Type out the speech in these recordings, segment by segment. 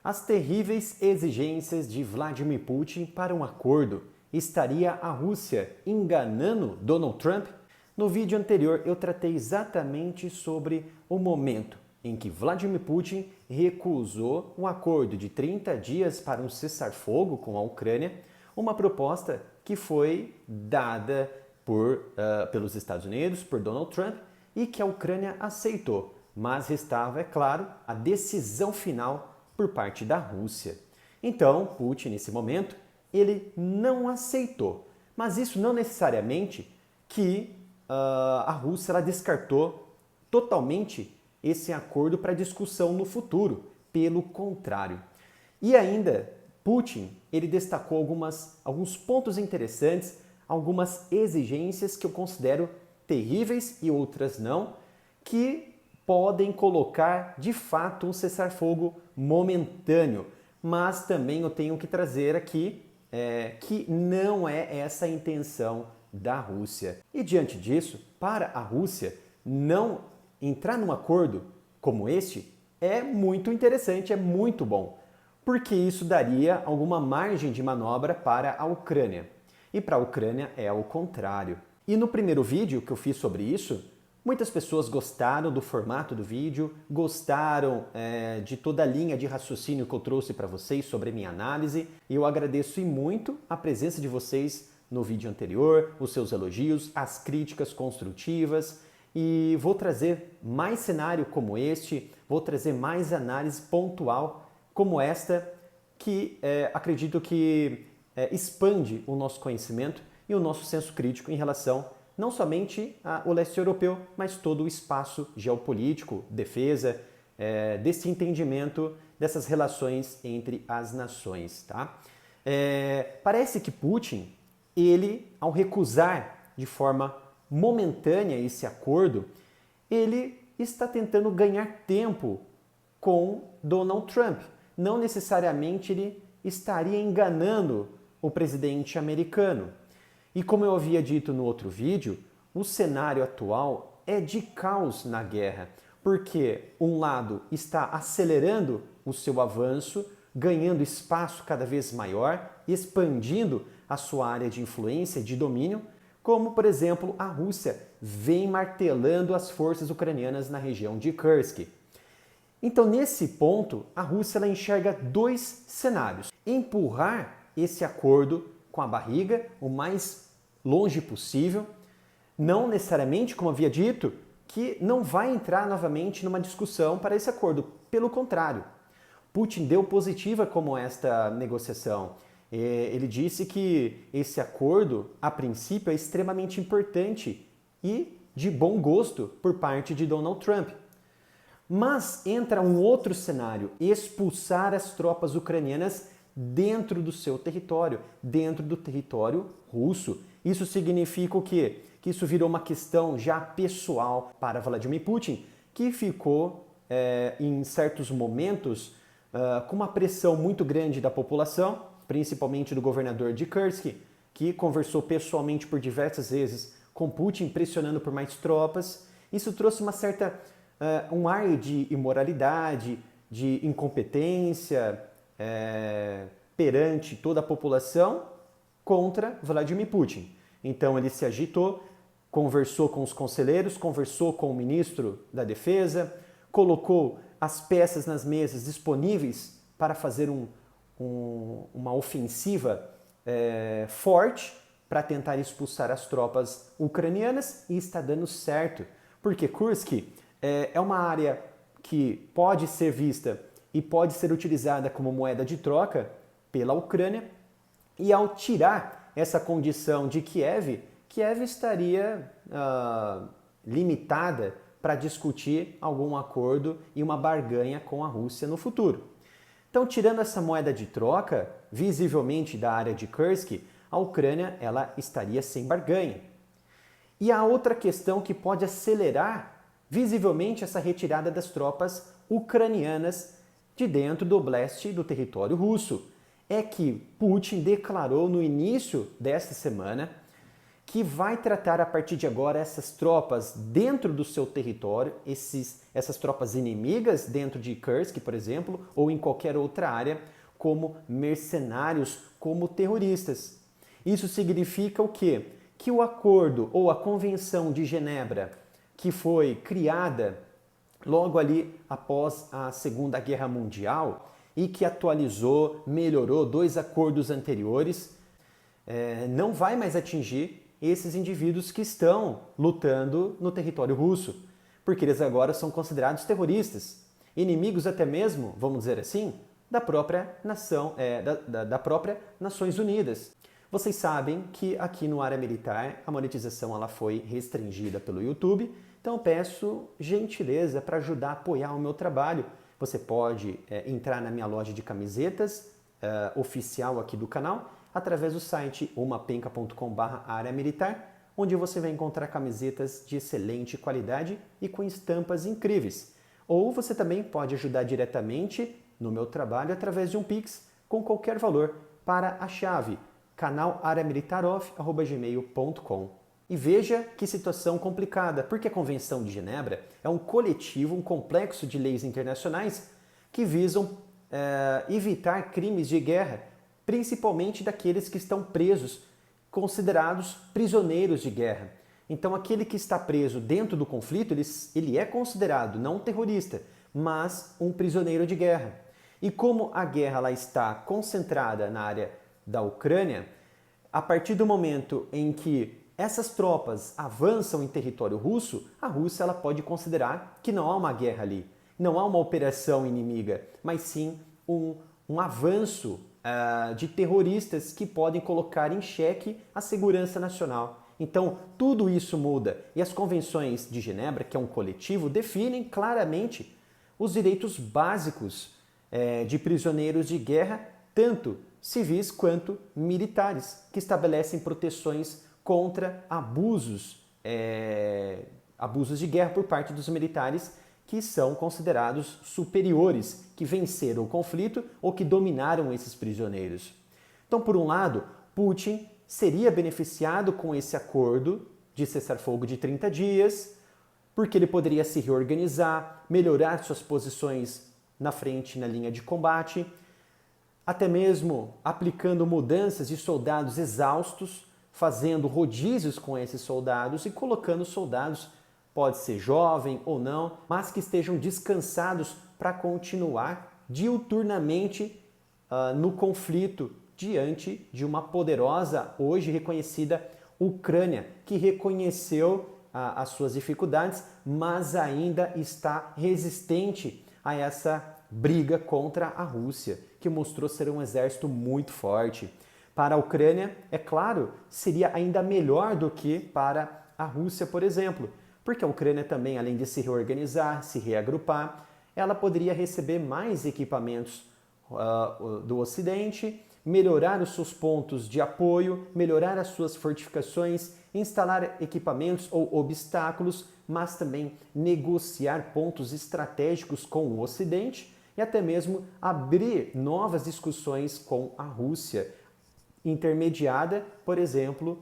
As terríveis exigências de Vladimir Putin para um acordo. Estaria a Rússia enganando Donald Trump? No vídeo anterior eu tratei exatamente sobre o momento em que Vladimir Putin recusou um acordo de 30 dias para um cessar-fogo com a Ucrânia, uma proposta que foi dada pelos Estados Unidos, por Donald Trump, e que a Ucrânia aceitou. Mas restava, é claro, a decisão final por parte da Rússia. Então, Putin, nesse momento, ele não aceitou. Mas isso não necessariamente que a Rússia ela descartou totalmente esse acordo para discussão no futuro. Pelo contrário. E ainda, Putin ele destacou alguns pontos interessantes, algumas exigências que eu considero terríveis e outras não, que podem colocar de fato um cessar-fogo momentâneo. Mas também eu tenho que trazer aqui que não é essa a intenção da Rússia. E diante disso, para a Rússia não entrar num acordo como este é muito interessante, é muito bom, porque isso daria alguma margem de manobra para a Ucrânia. E para a Ucrânia é o contrário. E no primeiro vídeo que eu fiz sobre isso, muitas pessoas gostaram do formato do vídeo, gostaram de toda a linha de raciocínio que eu trouxe para vocês sobre a minha análise. E eu agradeço muito a presença de vocês no vídeo anterior, os seus elogios, as críticas construtivas. E vou trazer mais cenário como este, vou trazer mais análise pontual como esta, que acredito que expande o nosso conhecimento e o nosso senso crítico em relação não somente ao leste europeu, mas todo o espaço geopolítico, defesa, desse entendimento dessas relações entre as nações. Tá? Parece que Putin, ele, ao recusar de forma momentânea esse acordo, ele está tentando ganhar tempo com Donald Trump. Não necessariamente ele estaria enganando o presidente americano. E como eu havia dito no outro vídeo, o cenário atual é de caos na guerra, porque um lado está acelerando o seu avanço, ganhando espaço cada vez maior, expandindo a sua área de influência e de domínio, como, por exemplo, a Rússia vem martelando as forças ucranianas na região de Kursk. Então, nesse ponto, a Rússia ela enxerga dois cenários. Empurrar esse acordo com a barriga o mais longe possível, não necessariamente, como havia dito, que não vai entrar novamente numa discussão para esse acordo. Pelo contrário, Putin deu positiva como esta negociação. Ele disse que esse acordo, a princípio, é extremamente importante e de bom gosto por parte de Donald Trump. Mas entra um outro cenário, expulsar as tropas ucranianas dentro do seu território, dentro do território russo. Isso significa o quê? Que isso virou uma questão já pessoal para Vladimir Putin, que ficou, em certos momentos, com uma pressão muito grande da população, principalmente do governador de Kursk, que conversou pessoalmente por diversas vezes com Putin, pressionando por mais tropas. Isso trouxe um ar de imoralidade, de incompetência perante toda a população contra Vladimir Putin. Então ele se agitou, conversou com os conselheiros, conversou com o ministro da Defesa, colocou as peças nas mesas disponíveis para fazer uma ofensiva forte para tentar expulsar as tropas ucranianas, e está dando certo, porque Kursk é uma área que pode ser vista e pode ser utilizada como moeda de troca pela Ucrânia, e ao tirar essa condição de Kiev estaria limitada para discutir algum acordo e uma barganha com a Rússia no futuro. Então, tirando essa moeda de troca, visivelmente da área de Kursk, a Ucrânia ela estaria sem barganha. E a outra questão que pode acelerar visivelmente essa retirada das tropas ucranianas de dentro do oblast do território russo é que Putin declarou no início desta semana que vai tratar a partir de agora essas tropas dentro do seu território, essas tropas inimigas dentro de Kursk, por exemplo, ou em qualquer outra área, como mercenários, como terroristas. Isso significa o quê? Que o acordo ou a Convenção de Genebra, que foi criada logo ali após a Segunda Guerra Mundial e que atualizou, melhorou dois acordos anteriores, não vai mais atingir esses indivíduos que estão lutando no território russo, porque eles agora são considerados terroristas, inimigos até mesmo, vamos dizer assim, da própria nação, da própria Nações Unidas. Vocês sabem que aqui no Área Militar a monetização ela foi restringida pelo YouTube, então eu peço gentileza para ajudar a apoiar o meu trabalho. Você pode entrar na minha loja de camisetas oficial aqui do canal, através do site umapenca.com/área-militar, onde você vai encontrar camisetas de excelente qualidade e com estampas incríveis. Ou você também pode ajudar diretamente no meu trabalho através de um Pix com qualquer valor para a chave canalareamilitaroff@gmail.com. E veja que situação complicada, porque a Convenção de Genebra é um coletivo, um complexo de leis internacionais que visam evitar crimes de guerra, principalmente daqueles que estão presos, considerados prisioneiros de guerra. Então aquele que está preso dentro do conflito, ele é considerado não um terrorista, mas um prisioneiro de guerra. E como a guerra lá está concentrada na área da Ucrânia, a partir do momento em que essas tropas avançam em território russo, a Rússia ela pode considerar que não há uma guerra ali, não há uma operação inimiga, mas sim um avanço de terroristas que podem colocar em xeque a segurança nacional. Então, tudo isso muda e as convenções de Genebra, que é um coletivo, definem claramente os direitos básicos de prisioneiros de guerra, tanto civis quanto militares, que estabelecem proteções contra abusos de guerra por parte dos militares que são considerados superiores, que venceram o conflito ou que dominaram esses prisioneiros. Então, por um lado, Putin seria beneficiado com esse acordo de cessar-fogo de 30 dias, porque ele poderia se reorganizar, melhorar suas posições na frente, na linha de combate, até mesmo aplicando mudanças de soldados exaustos, fazendo rodízios com esses soldados e colocando soldados, pode ser jovem ou não, mas que estejam descansados para continuar diuturnamente no conflito diante de uma poderosa, hoje reconhecida Ucrânia, que reconheceu as suas dificuldades, mas ainda está resistente a essa briga contra a Rússia, que mostrou ser um exército muito forte. Para a Ucrânia, é claro, seria ainda melhor do que para a Rússia, por exemplo, porque a Ucrânia também, além de se reorganizar, se reagrupar, ela poderia receber mais equipamentos do Ocidente, melhorar os seus pontos de apoio, melhorar as suas fortificações, instalar equipamentos ou obstáculos, mas também negociar pontos estratégicos com o Ocidente e até mesmo abrir novas discussões com a Rússia, intermediada, por exemplo,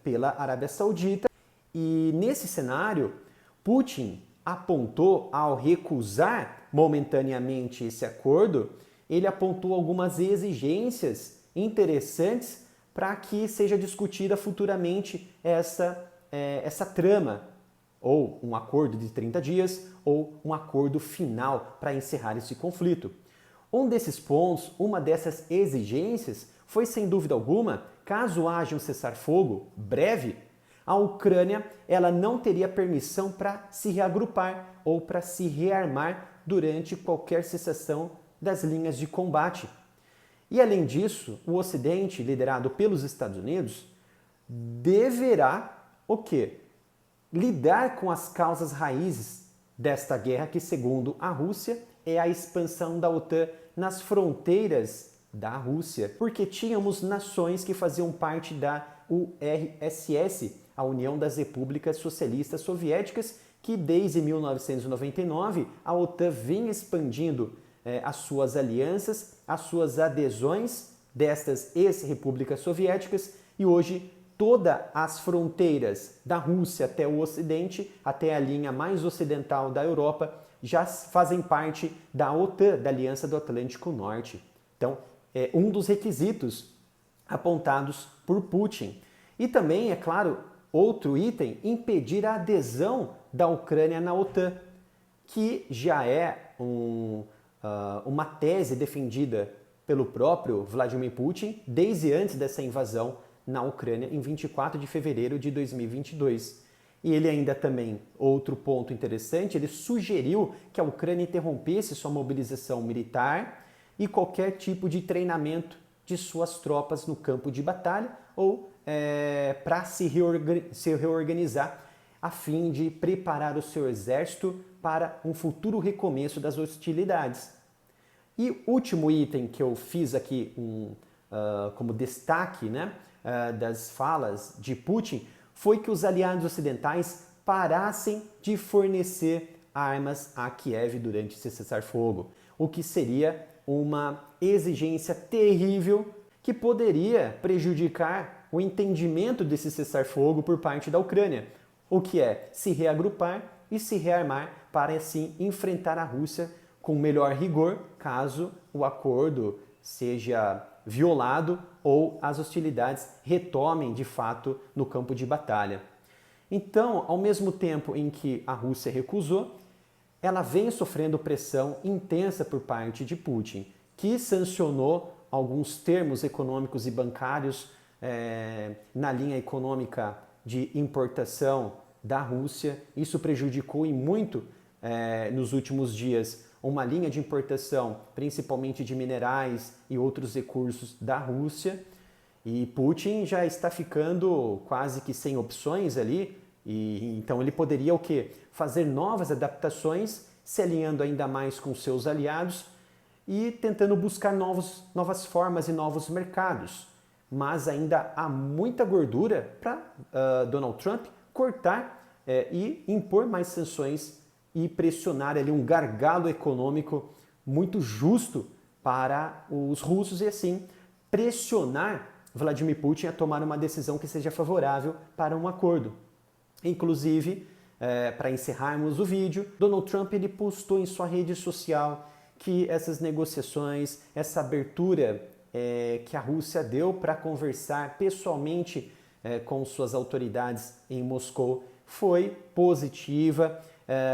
pela Arábia Saudita. E nesse cenário, Putin apontou, ao recusar momentaneamente esse acordo, ele apontou algumas exigências interessantes para que seja discutida futuramente essa trama, ou um acordo de 30 dias, ou um acordo final para encerrar esse conflito. Um desses pontos, uma dessas exigências, foi sem dúvida alguma, caso haja um cessar-fogo breve, a Ucrânia ela não teria permissão para se reagrupar ou para se rearmar durante qualquer cessação das linhas de combate. E além disso, o Ocidente, liderado pelos Estados Unidos, deverá o quê? Lidar com as causas raízes desta guerra, que segundo a Rússia é a expansão da OTAN nas fronteiras da Rússia, porque tínhamos nações que faziam parte da URSS, a União das Repúblicas Socialistas Soviéticas, que desde 1999 a OTAN vem expandindo as suas alianças, as suas adesões destas ex-repúblicas soviéticas, e hoje todas as fronteiras da Rússia até o Ocidente, até a linha mais ocidental da Europa, já fazem parte da OTAN, da Aliança do Atlântico Norte. Então, é um dos requisitos apontados por Putin. E também, é claro, outro item, impedir a adesão da Ucrânia na OTAN, que já é uma tese defendida pelo próprio Vladimir Putin desde antes dessa invasão na Ucrânia em 24 de fevereiro de 2022. E ele ainda também, outro ponto interessante, ele sugeriu que a Ucrânia interrompesse sua mobilização militar e qualquer tipo de treinamento de suas tropas no campo de batalha ou para se reorganizar a fim de preparar o seu exército para um futuro recomeço das hostilidades. E o último item que eu fiz aqui como destaque, né, das falas de Putin foi que os aliados ocidentais parassem de fornecer armas a Kiev durante esse cessar-fogo, o que seria uma exigência terrível que poderia prejudicar o entendimento desse cessar-fogo por parte da Ucrânia, o que é se reagrupar e se rearmar para assim enfrentar a Rússia com melhor rigor caso o acordo seja violado ou as hostilidades retomem de fato no campo de batalha. Então, ao mesmo tempo em que a Rússia recusou, ela vem sofrendo pressão intensa por parte de Putin, que sancionou alguns termos econômicos e bancários na linha econômica de importação da Rússia. Isso prejudicou e muito nos últimos dias uma linha de importação, principalmente de minerais e outros recursos da Rússia. E Putin já está ficando quase que sem opções ali, e então ele poderia o quê? Fazer novas adaptações, se alinhando ainda mais com seus aliados e tentando buscar novas formas e novos mercados. Mas ainda há muita gordura para Donald Trump cortar e impor mais sanções e pressionar ali um gargalo econômico muito justo para os russos e assim pressionar Vladimir Putin a tomar uma decisão que seja favorável para um acordo. Inclusive, para encerrarmos o vídeo, Donald Trump ele postou em sua rede social que essas negociações, essa abertura que a Rússia deu para conversar pessoalmente com suas autoridades em Moscou foi positiva,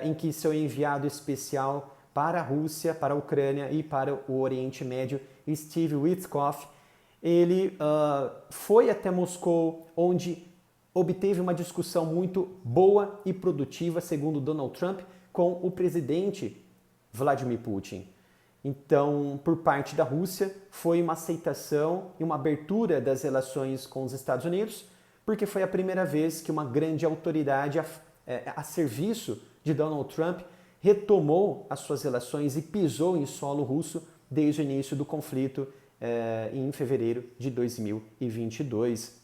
em que seu enviado especial para a Rússia, para a Ucrânia e para o Oriente Médio, Steve Witkoff, ele foi até Moscou, onde obteve uma discussão muito boa e produtiva, segundo Donald Trump, com o presidente Vladimir Putin. Então, por parte da Rússia, foi uma aceitação e uma abertura das relações com os Estados Unidos, porque foi a primeira vez que uma grande autoridade a serviço de Donald Trump retomou as suas relações e pisou em solo russo desde o início do conflito em fevereiro de 2022.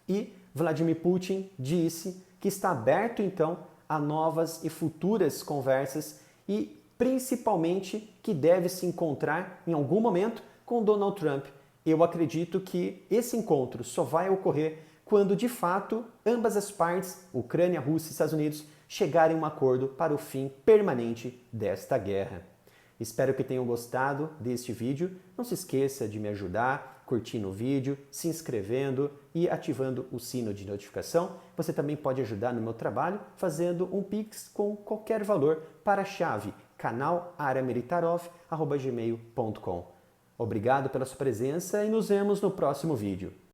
E Vladimir Putin disse que está aberto então a novas e futuras conversas e principalmente que deve se encontrar em algum momento com Donald Trump. Eu acredito que esse encontro só vai ocorrer quando de fato ambas as partes, Ucrânia, Rússia e Estados Unidos, chegarem a um acordo para o fim permanente desta guerra. Espero que tenham gostado deste vídeo. Não se esqueça de me ajudar curtindo o vídeo, se inscrevendo e ativando o sino de notificação. Você também pode ajudar no meu trabalho fazendo um Pix com qualquer valor para a chave canal@gmail.com. Obrigado pela sua presença e nos vemos no próximo vídeo.